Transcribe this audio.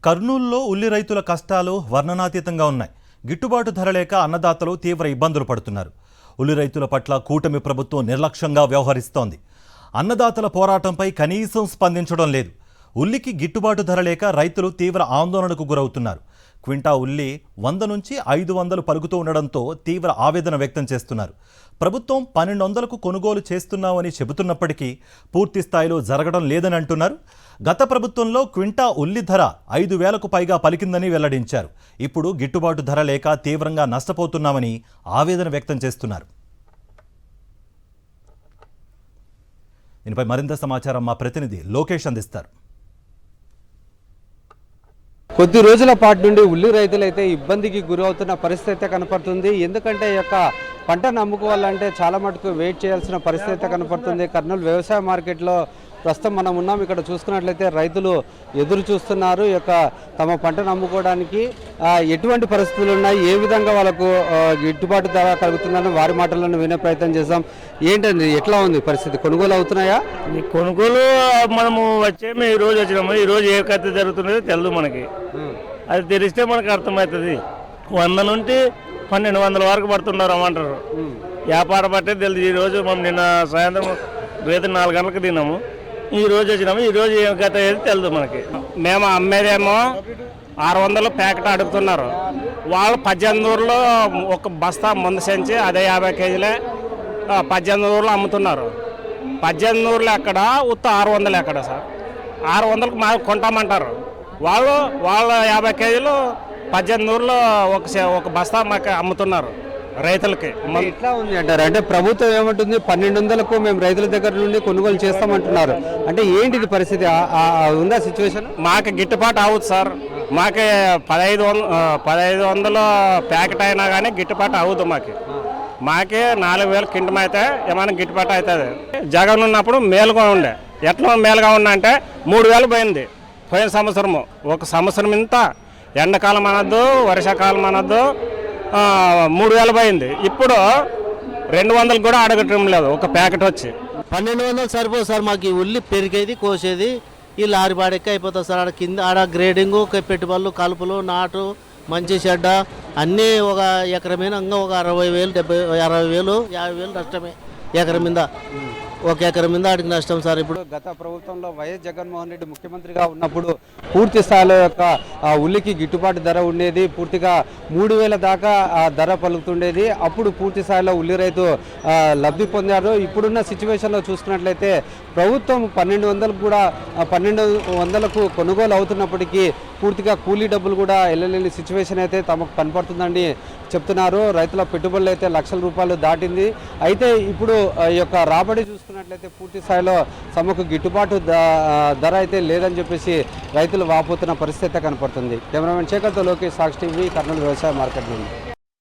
కర్నూలులో ఉల్లి రైతుల కష్టాలు వర్ణనాతీతంగా ఉన్నాయి. గిట్టుబాటు ధర లేక అన్నదాతలు తీవ్ర ఇబ్బందులు పడుతున్నారు. ఉల్లి రైతుల పట్ల కూటమి ప్రభుత్వం నిర్లక్ష్యంగా వ్యవహరిస్తోంది. అన్నదాతల పోరాటంపై కనీసం స్పందించడం లేదు. ఉల్లికి గిట్టుబాటు ధర లేక రైతులు తీవ్ర ఆందోళనకు గురవుతున్నారు. క్వింటా ఉల్లి 100 నుంచి 500 పలుకుతూ ఉండడంతో తీవ్ర ఆవేదన వ్యక్తం చేస్తున్నారు. ప్రభుత్వం 1200కు కొనుగోలు చేస్తున్నామని చెబుతున్నప్పటికీ పూర్తి స్థాయిలో జరగడం లేదని అంటున్నారు. గత ప్రభుత్వంలో క్వింటా ఉల్లి ధర 5000కు పైగా పలికిందని వెల్లడించారు. ఇప్పుడు గిట్టుబాటు ధర లేక తీవ్రంగా నష్టపోతున్నామని ఆవేదన వ్యక్తం చేస్తున్నారు. దీనిపై మరింత సమాచారం మా ప్రతినిధి లోకేష్ అందిస్తారు. కొద్ది రోజుల పాటు నుండి ఉల్లి రైతులైతే ఇబ్బందికి గురవుతున్న పరిస్థితి కనపడుతుంది. ఎందుకంటే ఈ యొక్క పంటను అమ్ముకోవాలంటే చాలా మటుకు వెయిట్ చేయాల్సిన పరిస్థితి కనపడుతుంది. కర్నూలు వ్యవసాయ మార్కెట్లో ప్రస్తుతం మనం ఉన్నాం. ఇక్కడ చూసుకున్నట్లయితే రైతులు ఎదురు చూస్తున్నారు. ఈ యొక్క తమ పంటను అమ్ముకోవడానికి ఎటువంటి పరిస్థితులు ఉన్నాయి, ఏ విధంగా వాళ్ళకు గిట్టుబాటు ధర కలుగుతుందని వారి మాటలను వినే ప్రయత్నం చేద్దాం. ఏంటండి, ఎట్లా ఉంది పరిస్థితి? కొనుగోలు అవుతున్నాయా? ఈ కొనుగోలు మనము వచ్చేమి ఈ రోజు వచ్చినాము. ఈ రోజు ఏ కథ జరుగుతున్నదో తెలియదు మనకి. అది తెలిస్తే మనకు అర్థమవుతుంది. 100 నుండి 1200 వరకు పడుతున్నారు అమ్మంటారు. వ్యాపారం బట్టే తెలియదు. ఈ రోజు మనం నిన్న సాయంత్రం రేపు 4 గంటలకు తిన్నాము. ఈ రోజు వచ్చినాము. ఈ రోజు ఏం కథ ఏది తెలియదు మనకి. మేము అమ్మేదేమో 600 ప్యాకెట్ అడుగుతున్నారు. వాళ్ళు 1800లో ఒక బస్తా ముందు సంచి అదే 50 కేజీలే 1800లో అమ్ముతున్నారు. 1800లో ఎక్కడ, ఉత్త 600 ఎక్కడ సార్? 600కు మాకు కొంటామంటారు. వాళ్ళ 50 కేజీలు 1800లో ఒక బస్తా మాకు అమ్ముతున్నారు రైతులకి. ఎట్లా ఉంది అంటారు? అంటే ప్రభుత్వం ఏమంటుంది, 1200కు మేము రైతుల దగ్గర నుండి కొనుగోలు చేస్తామంటున్నారు. అంటే ఏంటిది పరిస్థితి? ఉందా సిచ్యువేషన్? మాకు గిట్టుబాటు అవుతుంది సార్. మాకే 1500 ప్యాకెట్ అయినా కానీ గిట్టుబాటు అవుతుంది. మాకే 4000 కింటం అయితే ఏమైనా గిట్టుబాటు అవుతుంది. జగన్ ఉన్నప్పుడు మేలుగా ఉండే. ఎట్లా మేలుగా ఉన్నా అంటే 3000 పోయింది పోయిన సంవత్సరము. ఒక సంవత్సరం ఇంత ఎండాకాలం అనొద్దు, వర్షాకాలం అనొద్దు, 3000 పోయింది. ఇప్పుడు 200 కూడా అడగటం లేదు ఒక ప్యాకెట్ వచ్చి. 1200 సరిపోదు సార్. మాకు ఈ ఉల్లి పెరిగేది, కోసేది ఈ లారీ బాడెక్కి అయిపోతుంది సార్. ఆడ కింద ఆడ గ్రేడింగు, పెట్టుబడులు, కలుపులు, నాటు, మంచి చెడ్డ అన్నీ ఒక ఎకరం మీద ఇంకా ఒక 60,000, 60,000, 50,000 నష్టమే ఎకరం మీద. ఒక ఎకరం మీద ఆడికి నష్టం సార్. ఇప్పుడు గత ప్రభుత్వంలో వైఎస్ జగన్మోహన్ రెడ్డి ముఖ్యమంత్రిగా ఉన్నప్పుడు పూర్తి స్థాయిలో యొక్క ఉల్లికి గిట్టుబాటు ధర ఉండేది. పూర్తిగా 3000 దాకా ధర పలుకుతుండేది. అప్పుడు పూర్తి స్థాయిలో ఉల్లి రైతు లబ్ధి పొందారు. ఇప్పుడున్న సిచ్యువేషన్లో చూసుకున్నట్లయితే ప్రభుత్వం 1200కు కూడా 1200కు కొనుగోలు అవుతున్నప్పటికీ పూర్తిగా కూలీ డబ్బులు కూడా వెళ్ళలేని సిచ్యువేషన్ అయితే తమకు కనపడుతుందని చెప్తున్నారు. రైతుల పెట్టుబడులు అయితే లక్షల రూపాయలు దాటింది. అయితే ఇప్పుడు ఈ యొక్క రాబడి చూసుకున్నట్లయితే పూర్తి స్థాయిలో తమకు గిట్టుబాటు ధర అయితే లేదని చెప్పేసి రైతులు వాపోతున్న పరిస్థితి కనపడుతుంది. కెమెరామెన్ శేఖర్తో లోకేష్, సాక్షి టీవీ, కర్నూలు వ్యవసాయ మార్కెట్ నుండి.